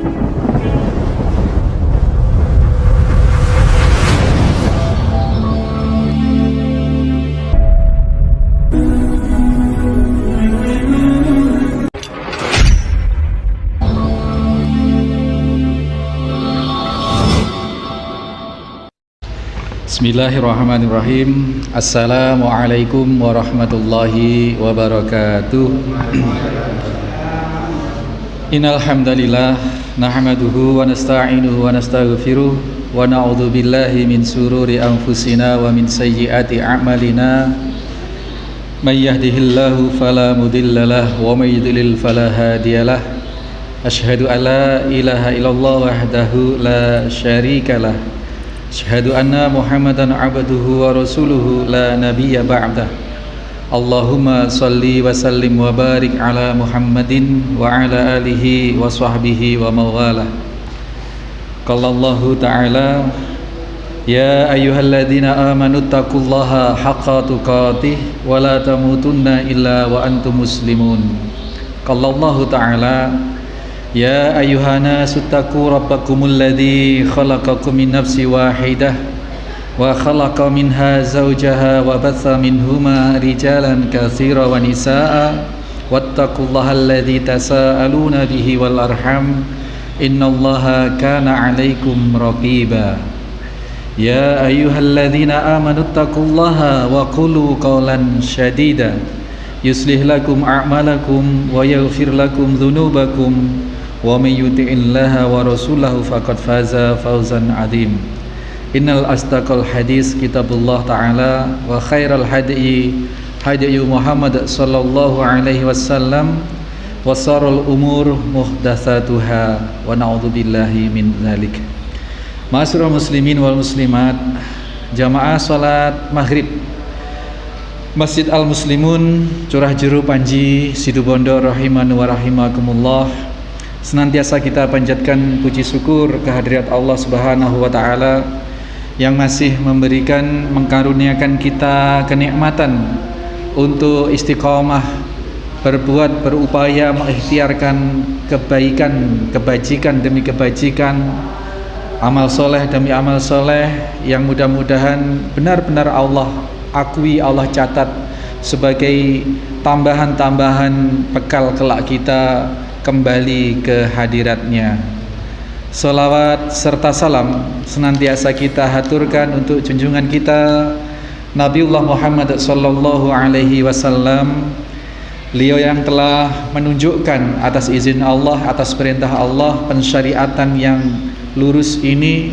Bismillahirrahmanirrahim. Assalamualaikum warahmatullahi wabarakatuh. Innal hamdalillah nahmaduhu wa nasta'inuhu wa nastaghfiruh wa na'udzu billahi min sururi anfusina wa min sayyiati a'malina. May yahdihillahu fala mudhillalah wa may yudlil fala hadiyalah. Asyhadu an la ilaha illallah wahdahu la syarikalah. Asyhadu anna Muhammadan abduhu wa rasuluhu la nabiyya ba'dah. Allahumma salli wa sallim wa barik ala Muhammadin wa ala alihi wa sahbihi wa mawalah. Qala Allah ta'ala, ya ayyuhalladzina amanu taqullaha haqqa tuqatih wa la tamutunna illa wa antum muslimun. Qala Allah ta'ala, ya ayyuhana suttaku rabbakumul ladzi khalaqakum min nafsin wahidah wa khalaqa minha zawjaha wa batha minhuma rijalan katsiran wa nisaa'a wattaqullaha alladzi tasaaluna bihi wal arham innallaha kana 'alaikum raqiba. Ya ayyuhalladzina amanu taqullaha wa qulu qawlan shadida yuslih lakum a'malakum wa yaghfir lakum dhunubakum wa may yuti'illaha wa rasulahu faqad faza fawzan 'adzim. Innal asdaqal hadis kitabullah ta'ala wa khairal hadyi hadyu Muhammad sallallahu alaihi wasallam wa sharral umur muhdatsatuha wa na'udzubillahi min dzalik. Ma'asyiral muslimin wal muslimat, jamaah salat maghrib Masjid Al Muslimun Curah Juru Panji Situbondo rahimani wa rahimakumullah. Senantiasa kita panjatkan puji syukur kehadirat Allah Subhanahu wa taala yang masih memberikan, mengkaruniakan kita kenikmatan untuk istiqomah berbuat, berupaya mengikhtiarkan kebaikan, kebajikan demi kebajikan, amal soleh demi amal soleh yang mudah-mudahan benar-benar Allah akui, Allah catat sebagai tambahan-tambahan bekal kelak kita kembali ke hadiratnya. Salawat serta salam senantiasa kita haturkan untuk junjungan kita Nabiullah Muhammad sallallahu alaihi wasallam. Beliau yang telah menunjukkan atas izin Allah, atas perintah Allah, pensyariatan yang lurus ini,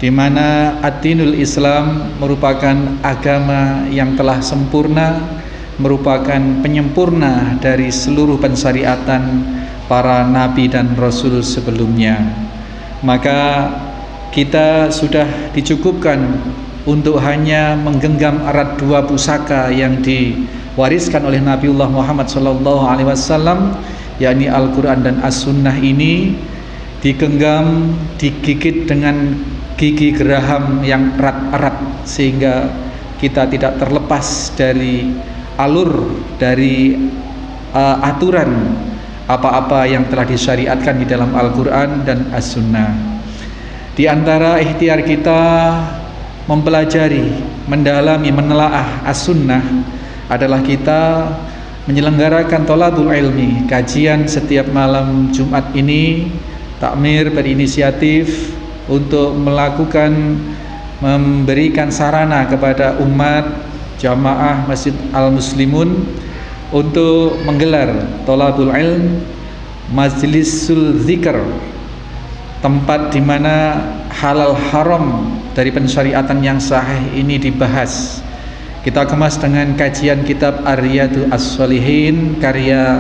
di mana ad-dinul Islam merupakan agama yang telah sempurna, merupakan penyempurna dari seluruh pensyariatan para nabi dan rasul sebelumnya. Maka kita sudah dicukupkan untuk hanya menggenggam erat dua pusaka yang diwariskan oleh Nabiullah Muhammad SAW, yakni Al-Quran dan As-Sunnah ini, digenggam, digigit dengan gigi geraham yang erat-erat sehingga kita tidak terlepas dari alur, dari aturan apa-apa yang telah disyariatkan di dalam Al-Quran dan As-Sunnah. Di antara ikhtiar kita mempelajari, mendalami, menelaah As-Sunnah adalah kita menyelenggarakan thalabul ilmi, kajian setiap malam Jumat ini. Takmir berinisiatif untuk melakukan, memberikan sarana kepada umat jamaah Masjid Al Muslimun untuk menggelar thalabul ilm, majlisul zikr, tempat di mana halal haram dari pensyariatan yang sahih ini dibahas. Kita kemas dengan kajian kitab Ar-Riyadhus As-Shalihin karya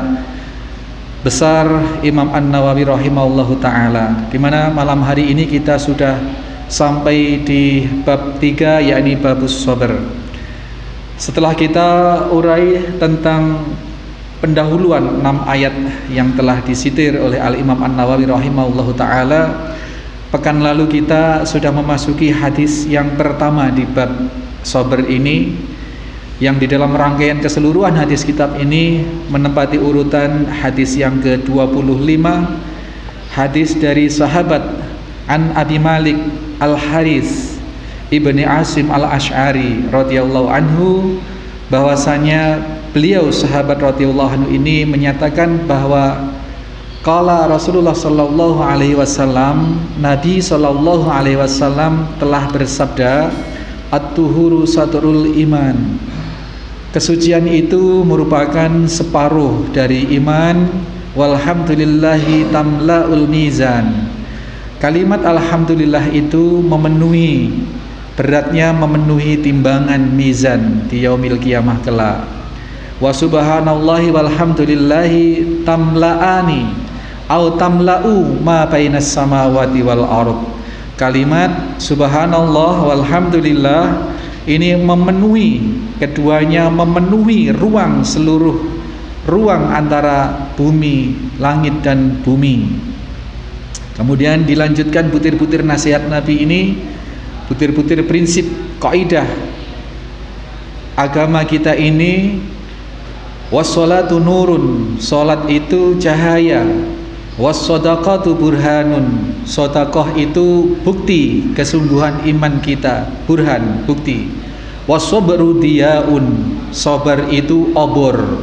besar Imam An-Nawawi rahimahullahu ta'ala, di mana malam hari ini kita sudah sampai di bab 3, yakni babus sabar. Setelah kita urai tentang pendahuluan 6 ayat yang telah disitir oleh Al-Imam An-Nawawi rahimahullahu ta'ala, pekan lalu kita sudah memasuki hadis yang pertama di bab sabar ini, yang di dalam rangkaian keseluruhan hadis kitab ini menempati urutan hadis yang ke-25, hadis dari sahabat An Abi Malik Al-Harits Ibni Asim Al-Ash'ari radhiyallahu anhu, bahwasanya beliau sahabat radhiyallahu anhu ini menyatakan bahwa qala Rasulullah sallallahu alaihi wasallam, Nabi sallallahu alaihi wasallam telah bersabda, at-tuhuru satrul iman, kesucian itu merupakan separuh dari iman, walhamdulillahi tamla'ul mizan, kalimat alhamdulillah itu memenuhi, beratnya memenuhi timbangan mizan di yaumil qiyamah kelak. Wa subhanallahi walhamdulillahi tamla'ani au tamla'u ma bainas samawati wal ard. Kalimat subhanallah walhamdulillah ini memenuhi, keduanya memenuhi seluruh ruang antara bumi, langit dan bumi. Kemudian dilanjutkan butir-butir nasihat Nabi ini, butir-butir prinsip kaidah agama kita ini. Wassalatu nurun, salat itu cahaya. Wassodaqatu burhanun, sedekah itu bukti kesungguhan iman kita, burhan, bukti. Wassobru diyaun, sabar itu obor.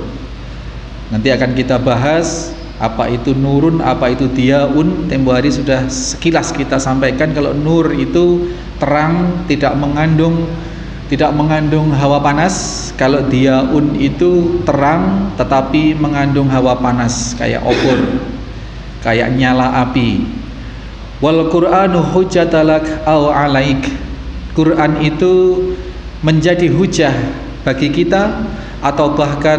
Nanti akan kita bahas apa itu nurun, apa itu diyaun. Tempo hari sudah sekilas kita sampaikan kalau nur itu terang, tidak mengandung hawa panas. Kalau diyaun itu terang tetapi mengandung hawa panas, kayak obor, kayak nyala api. Wal Qur'anu hujjatalak au alaik, Quran itu menjadi hujah bagi kita atau bahkan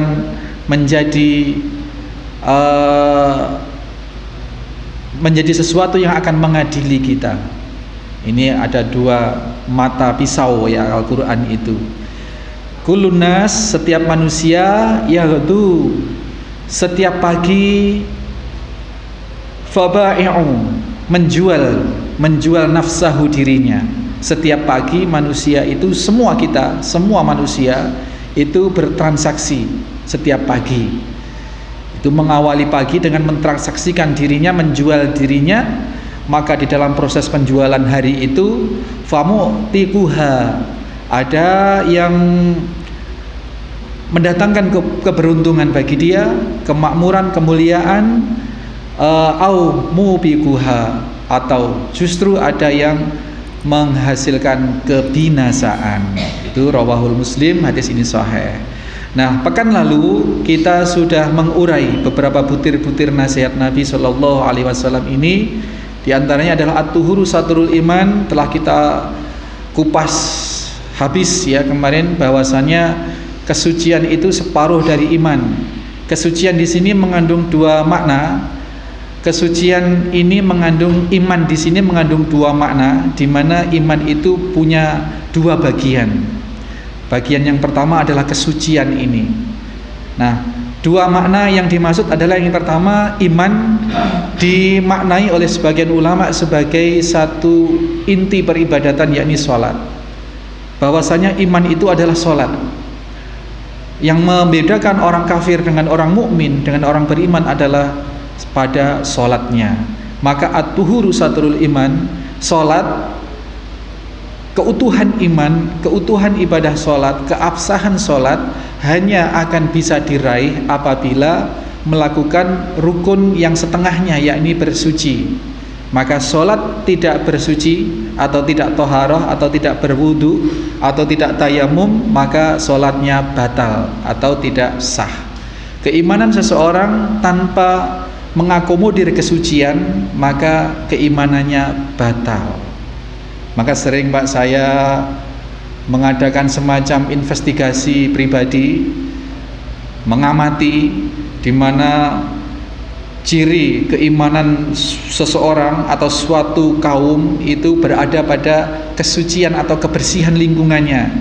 menjadi sesuatu yang akan mengadili kita. Ini ada dua mata pisau ya Al-Quran itu. Kullun nas, setiap manusia, yaghdu, setiap pagi, faba'i'u, menjual nafsahu, dirinya. Setiap pagi manusia itu, semua manusia itu bertransaksi setiap pagi. Itu mengawali pagi dengan mentransaksikan dirinya, menjual dirinya. Maka di dalam proses penjualan hari itu, famu'tiquha, ada yang mendatangkan keberuntungan bagi dia, kemakmuran, kemuliaan, au mubiquha, atau justru ada yang menghasilkan kebinasaan. Itu rawahul Muslim, hadis ini sahih. Nah, pekan lalu kita sudah mengurai beberapa butir-butir nasihat Nabi Shallallahu Alaihi Wasallam ini. Di antaranya adalah at-tuhuru satrul iman, telah kita kupas habis ya kemarin, bahwasanya kesucian itu separuh dari iman. Kesucian di sini mengandung dua makna. Kesucian ini mengandung, iman di sini mengandung dua makna, di mana iman itu punya dua bagian. Bagian yang pertama adalah kesucian ini. Nah, dua makna yang dimaksud adalah, yang pertama, iman dimaknai oleh sebagian ulama sebagai satu inti peribadatan, yakni sholat. Bahwasanya iman itu adalah sholat. Yang membedakan orang kafir dengan orang mukmin, dengan orang beriman adalah pada sholatnya. Maka at-tuhuru satrul iman, sholat, keutuhan iman, keutuhan ibadah sholat, keabsahan sholat hanya akan bisa diraih apabila melakukan rukun yang setengahnya, yakni bersuci. Maka sholat tidak bersuci atau tidak toharoh atau tidak berwudu atau tidak tayamum, maka sholatnya batal atau tidak sah. Keimanan seseorang tanpa mengakomodir kesucian, maka keimanannya batal. Maka sering Pak saya mengadakan semacam investigasi pribadi, mengamati di mana ciri keimanan seseorang atau suatu kaum itu berada pada kesucian atau kebersihan lingkungannya.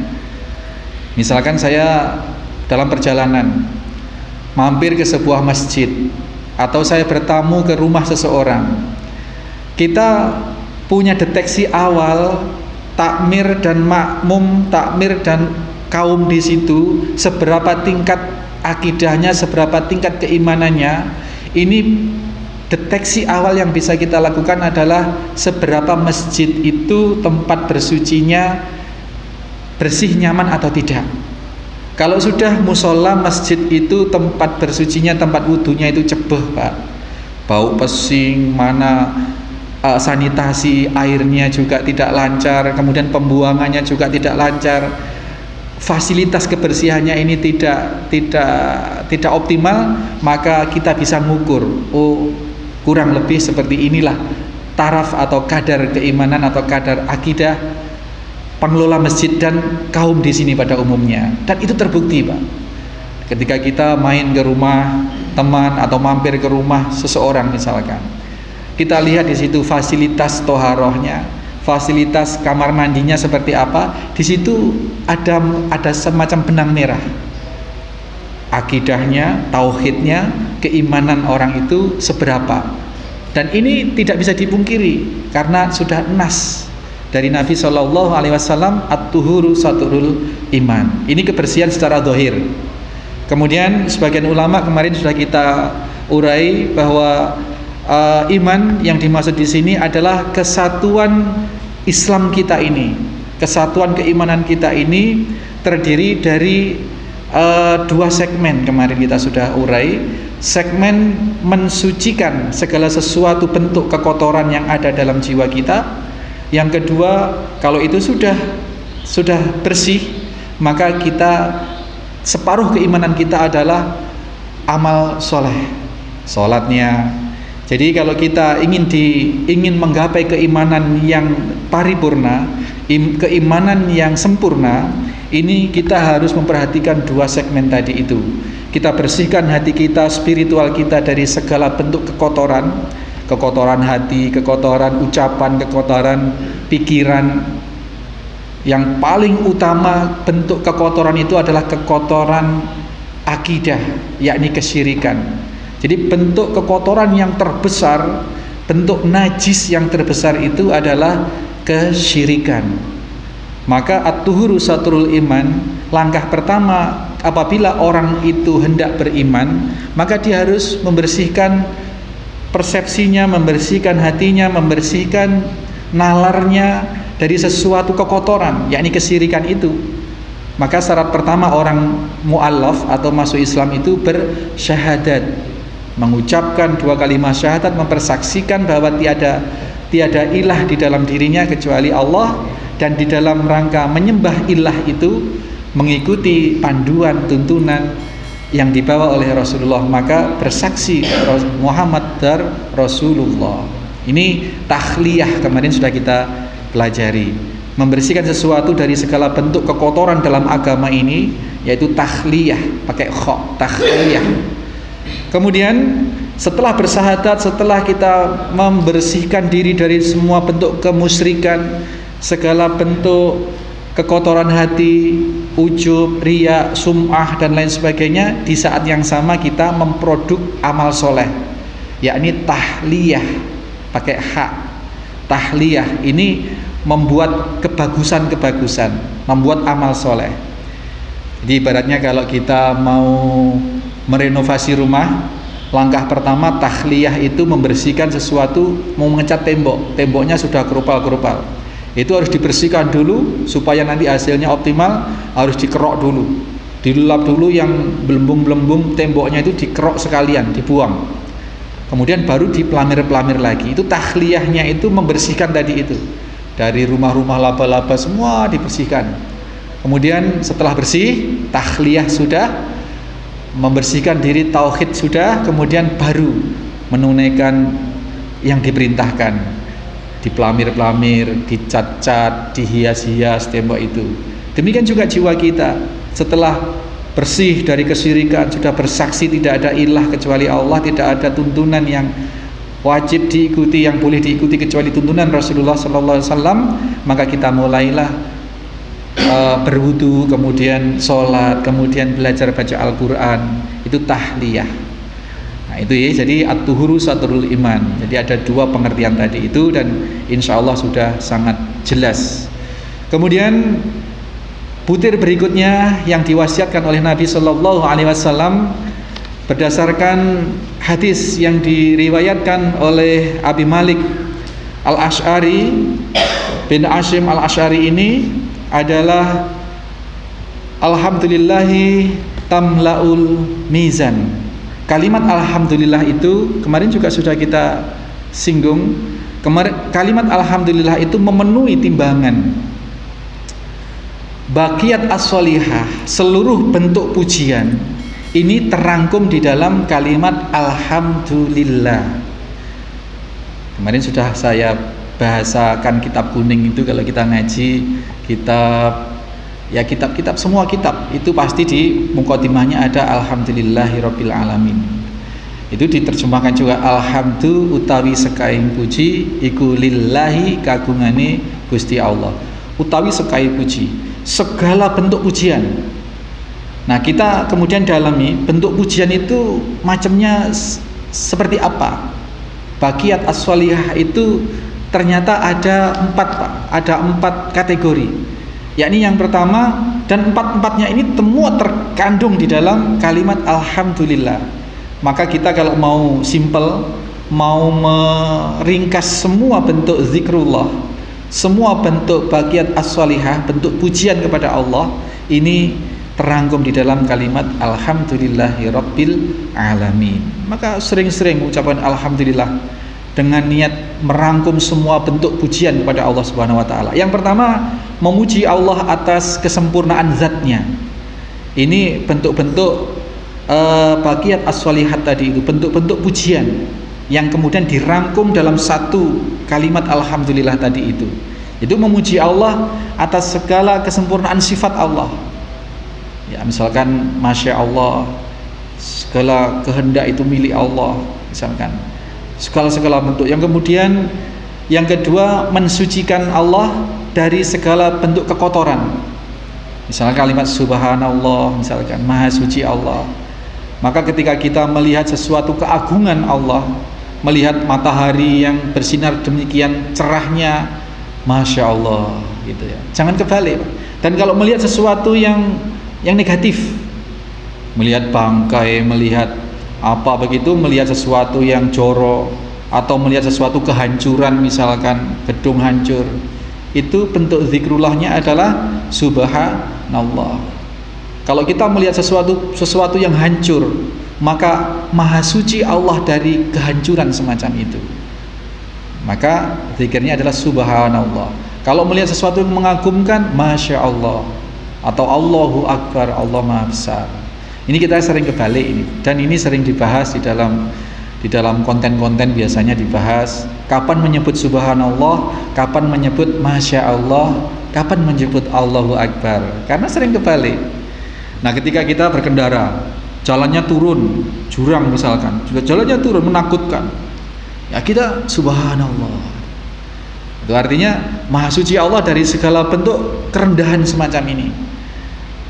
Misalkan saya dalam perjalanan mampir ke sebuah masjid atau saya bertamu ke rumah seseorang, kita punya deteksi awal takmir dan makmum, takmir dan kaum di situ, seberapa tingkat akidahnya, seberapa tingkat keimanannya. Ini deteksi awal yang bisa kita lakukan adalah seberapa masjid itu tempat bersucinya bersih, nyaman atau tidak. Kalau sudah musola masjid itu tempat bersucinya, tempat wudunya itu cebeh Pak, bau pesing, mana sanitasi airnya juga tidak lancar, kemudian pembuangannya juga tidak lancar, fasilitas kebersihannya ini tidak optimal, maka kita bisa mengukur, oh kurang lebih seperti inilah taraf atau kadar keimanan atau kadar akidah pengelola masjid dan kaum di sini pada umumnya. Dan itu terbukti Pak. Ketika kita main ke rumah teman atau mampir ke rumah seseorang misalkan, kita lihat di situ fasilitas toharohnya, fasilitas kamar mandinya seperti apa. Di situ ada semacam benang merah. Akidahnya, tauhidnya, keimanan orang itu seberapa. Dan ini tidak bisa dipungkiri karena sudah nas dari Nabi SAW, at-tuhuru saturul iman. Ini kebersihan secara zahir. Kemudian sebagian ulama kemarin sudah kita urai bahwa iman yang dimaksud di sini adalah kesatuan Islam kita ini, kesatuan keimanan kita ini terdiri dari dua segmen. Kemarin kita sudah urai segmen mensucikan segala sesuatu bentuk kekotoran yang ada dalam jiwa kita. Yang kedua, kalau itu sudah bersih, maka kita separuh keimanan kita adalah amal soleh, sholatnya. Jadi kalau kita ingin menggapai keimanan yang paripurna, keimanan yang sempurna, ini kita harus memperhatikan dua segmen tadi itu. Kita bersihkan hati kita, spiritual kita dari segala bentuk kekotoran hati, kekotoran ucapan, kekotoran pikiran. Yang paling utama bentuk kekotoran itu adalah kekotoran akidah, yakni kesyirikan. Jadi bentuk kekotoran yang terbesar, bentuk najis yang terbesar itu adalah kesyirikan. Maka at-tuhuru satrul iman, langkah pertama apabila orang itu hendak beriman, maka dia harus membersihkan persepsinya, membersihkan hatinya, membersihkan nalarnya dari sesuatu kekotoran, yakni kesyirikan itu. Maka syarat pertama orang mu'allaf atau masuk Islam itu bersyahadat, mengucapkan dua kalimat syahadat, mempersaksikan bahwa tiada ilah di dalam dirinya kecuali Allah, dan di dalam rangka menyembah ilah itu mengikuti panduan tuntunan yang dibawa oleh Rasulullah, maka bersaksi Muhammad dar Rasulullah. Ini takhliyah, kemarin sudah kita pelajari, membersihkan sesuatu dari segala bentuk kekotoran dalam agama ini, yaitu takhliyah, pakai kha, takhliyah. Kemudian setelah bersyahadat, setelah kita membersihkan diri dari semua bentuk kemusyrikan, segala bentuk kekotoran hati, ujub, riya, sum'ah dan lain sebagainya, di saat yang sama kita memproduk amal soleh, yakni tahliyah, pakai hak. Tahliyah ini membuat kebagusan-kebagusan, membuat amal soleh. Jadi ibaratnya kalau kita mau merenovasi rumah, langkah pertama tahliyah itu membersihkan sesuatu, mau mengecat temboknya sudah kerupal-kerupal, itu harus dibersihkan dulu supaya nanti hasilnya optimal. Harus dikerok dulu, dilap dulu yang belembung-belembung temboknya itu, dikerok sekalian, dibuang, kemudian baru dipelamir-pelamir lagi. Itu tahliyahnya, itu membersihkan tadi itu, dari rumah-rumah laba-laba semua dibersihkan. Kemudian setelah bersih, tahliyah sudah, membersihkan diri, tauhid sudah, kemudian baru menunaikan yang diperintahkan, dipelamir-pelamir, dicat-cat, dihias-hias tembok itu. Demikian juga jiwa kita, setelah bersih dari kesyirikan, sudah bersaksi tidak ada ilah kecuali Allah, tidak ada tuntunan yang wajib diikuti, yang boleh diikuti kecuali tuntunan Rasulullah SAW, maka kita mulailah berwudu, kemudian sholat, kemudian belajar baca Al-Quran. Itu tahliyah. Nah itu ya, jadi at-tuhuru satrul iman. Jadi ada dua pengertian tadi itu, dan insya Allah sudah sangat jelas. Kemudian butir berikutnya yang diwasiatkan oleh Nabi SAW, berdasarkan hadis yang diriwayatkan oleh Abi Malik Al-Asy'ari bin Hashim Al-Asy'ari ini adalah alhamdulillahi tamlaul mizan. Kalimat alhamdulillah itu kemarin juga sudah kita singgung. Kalimat alhamdulillah itu memenuhi timbangan. Baqiyat as-sholihah, seluruh bentuk pujian ini terangkum di dalam kalimat alhamdulillah. Kemarin sudah saya bahasakan kitab kuning itu, kalau kita ngaji kitab semua kitab itu pasti di muqaddimahnya ada alhamdulillahirabbil alamin. Itu diterjemahkan juga alhamdu utawi sekaing puji iku lillahi kagungane Gusti Allah. Utawi sekaing puji, segala bentuk pujian. Nah, kita kemudian dalami bentuk pujian itu macamnya seperti apa. Baqiyat as-sholihah itu ternyata ada 4, Pak. Ada 4 kategori. Yakni yang pertama, dan 4-4-nya ini semua terkandung di dalam kalimat alhamdulillah. Maka kita kalau mau simple, mau meringkas semua bentuk zikrullah, semua bentuk baqiyat as-sholihah, bentuk pujian kepada Allah, ini terangkum di dalam kalimat alhamdulillahirabbil alamin. Maka sering-sering ucapan alhamdulillah dengan niat merangkum semua bentuk pujian kepada Allah Subhanahu wa taala. Yang pertama, memuji Allah atas kesempurnaan zatnya. Ini bentuk-bentuk baqiyat as-sholihat tadi itu, bentuk-bentuk pujian yang kemudian dirangkum dalam satu kalimat alhamdulillah tadi itu. Itu memuji Allah atas segala kesempurnaan sifat Allah. Ya, misalkan masya Allah, segala kehendak itu milik Allah, misalkan segala bentuk. Yang kemudian yang kedua, mensucikan Allah dari segala bentuk kekotoran. Misalnya kalimat subhanallah, misalkan maha suci Allah. Maka ketika kita melihat sesuatu keagungan Allah, melihat matahari yang bersinar demikian cerahnya, masya Allah, gitu ya. Jangan kebalik. Dan kalau melihat sesuatu yang negatif, melihat bangkai, melihat apa begitu, melihat sesuatu yang jorok atau melihat sesuatu kehancuran, misalkan gedung hancur, itu bentuk zikrullahnya adalah subhanallah. Kalau kita melihat sesuatu yang hancur, maka maha suci Allah dari kehancuran semacam itu. Maka zikirnya adalah subhanallah. Kalau melihat sesuatu yang mengagumkan, masya Allah, atau Allahu Akbar, Allah maha besar. Ini kita sering kebalik ini, dan ini sering dibahas di dalam konten-konten. Biasanya dibahas kapan menyebut subhanallah, kapan menyebut masya Allah, kapan menyebut Allahu Akbar. Karena sering kebalik. Nah, ketika kita berkendara, jalannya turun, jurang misalkan, juga jalannya turun, menakutkan, ya kita subhanallah. Itu artinya maha suci Allah dari segala bentuk kerendahan semacam ini,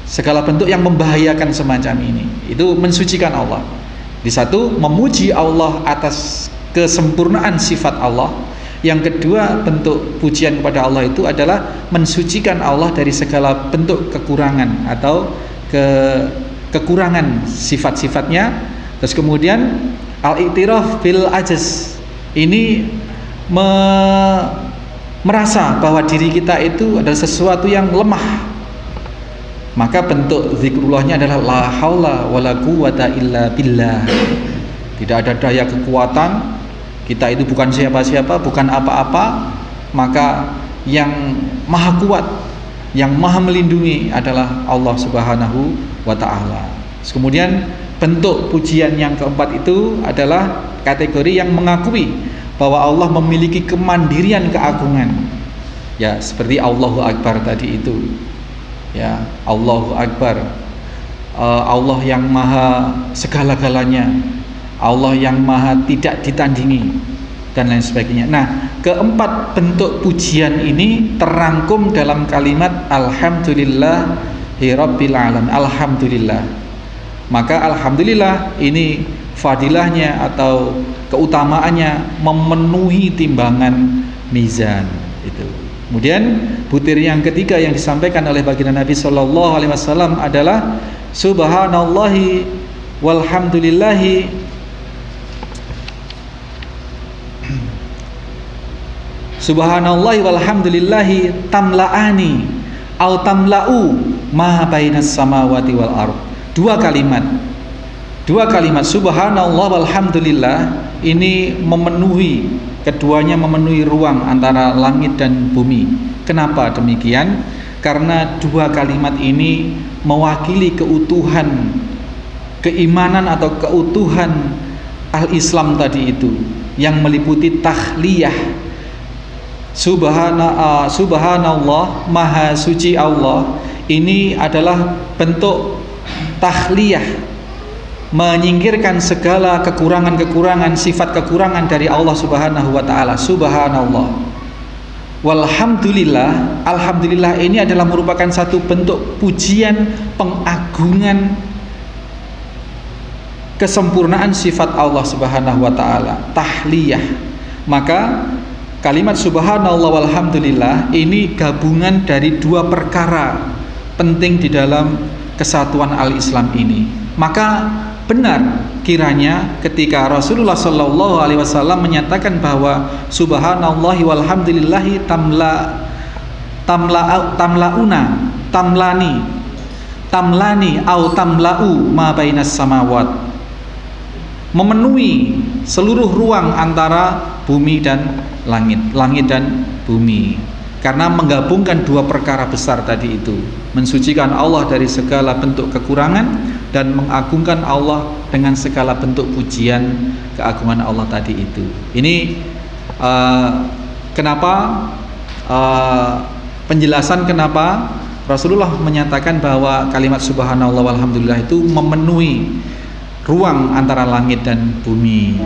segala bentuk yang membahayakan semacam ini. Itu mensucikan Allah. Di satu, memuji Allah atas kesempurnaan sifat Allah. Yang kedua, bentuk pujian kepada Allah itu adalah mensucikan Allah dari segala bentuk kekurangan atau kekurangan sifat-sifatnya. Terus kemudian al-i'tiraf bil ajaz, ini merasa bahwa diri kita itu adalah sesuatu yang lemah. Maka bentuk zikrullahnya adalah la haula wala quwata illa billah. Tidak ada daya kekuatan, kita itu bukan siapa-siapa, bukan apa-apa. Maka yang maha kuat, yang maha melindungi adalah Allah Subhanahu wa ta'ala. Kemudian bentuk pujian yang keempat itu adalah kategori yang mengakui bahwa Allah memiliki kemandirian keagungan. Ya, seperti Allahu Akbar tadi itu. Ya, Allahu Akbar. Allah yang maha segala-galanya, Allah yang maha tidak ditandingi, dan lain sebagainya. Nah, keempat bentuk pujian ini terangkum dalam kalimat alhamdulillahirabbil alamin. Alhamdulillah. Maka alhamdulillah ini fadilahnya atau keutamaannya memenuhi timbangan mizan itu. Kemudian butir yang ketiga yang disampaikan oleh baginda Nabi Sallallahu Alaihi Wasallam adalah subhanallahi walhamdulillahi subhanallahi walhamdulillahi tamla'ani au tamla'u ma bainas samawati wal ardh. Dua kalimat subhanallah walhamdulillah ini keduanya memenuhi ruang antara langit dan bumi. Kenapa demikian? Karena dua kalimat ini mewakili keutuhan keimanan atau keutuhan al-Islam tadi itu, yang meliputi tahliyah. Subhanallah, maha suci Allah, ini adalah bentuk tahliyah, menyingkirkan segala kekurangan-kekurangan, sifat kekurangan dari Allah Subhanahu wa taala. Subhanallah. Walhamdulillah, alhamdulillah ini adalah merupakan satu bentuk pujian, pengagungan, kesempurnaan sifat Allah Subhanahu wa taala, tahliyah. Maka kalimat subhanallah walhamdulillah ini gabungan dari dua perkara penting di dalam kesatuan al-Islam ini. Maka benar kiranya ketika Rasulullah Shallallahu Alaihi Wasallam menyatakan bahwa subhanallahi walhamdulillahi tamlani au tamla'u ma bainas samawat, memenuhi seluruh ruang antara bumi dan langit dan bumi, karena menggabungkan dua perkara besar tadi itu, mensucikan Allah dari segala bentuk kekurangan dan mengagungkan Allah dengan segala bentuk pujian keagungan Allah tadi itu. Ini penjelasan kenapa Rasulullah menyatakan bahwa kalimat subhanallah walhamdulillah itu memenuhi ruang antara langit dan bumi.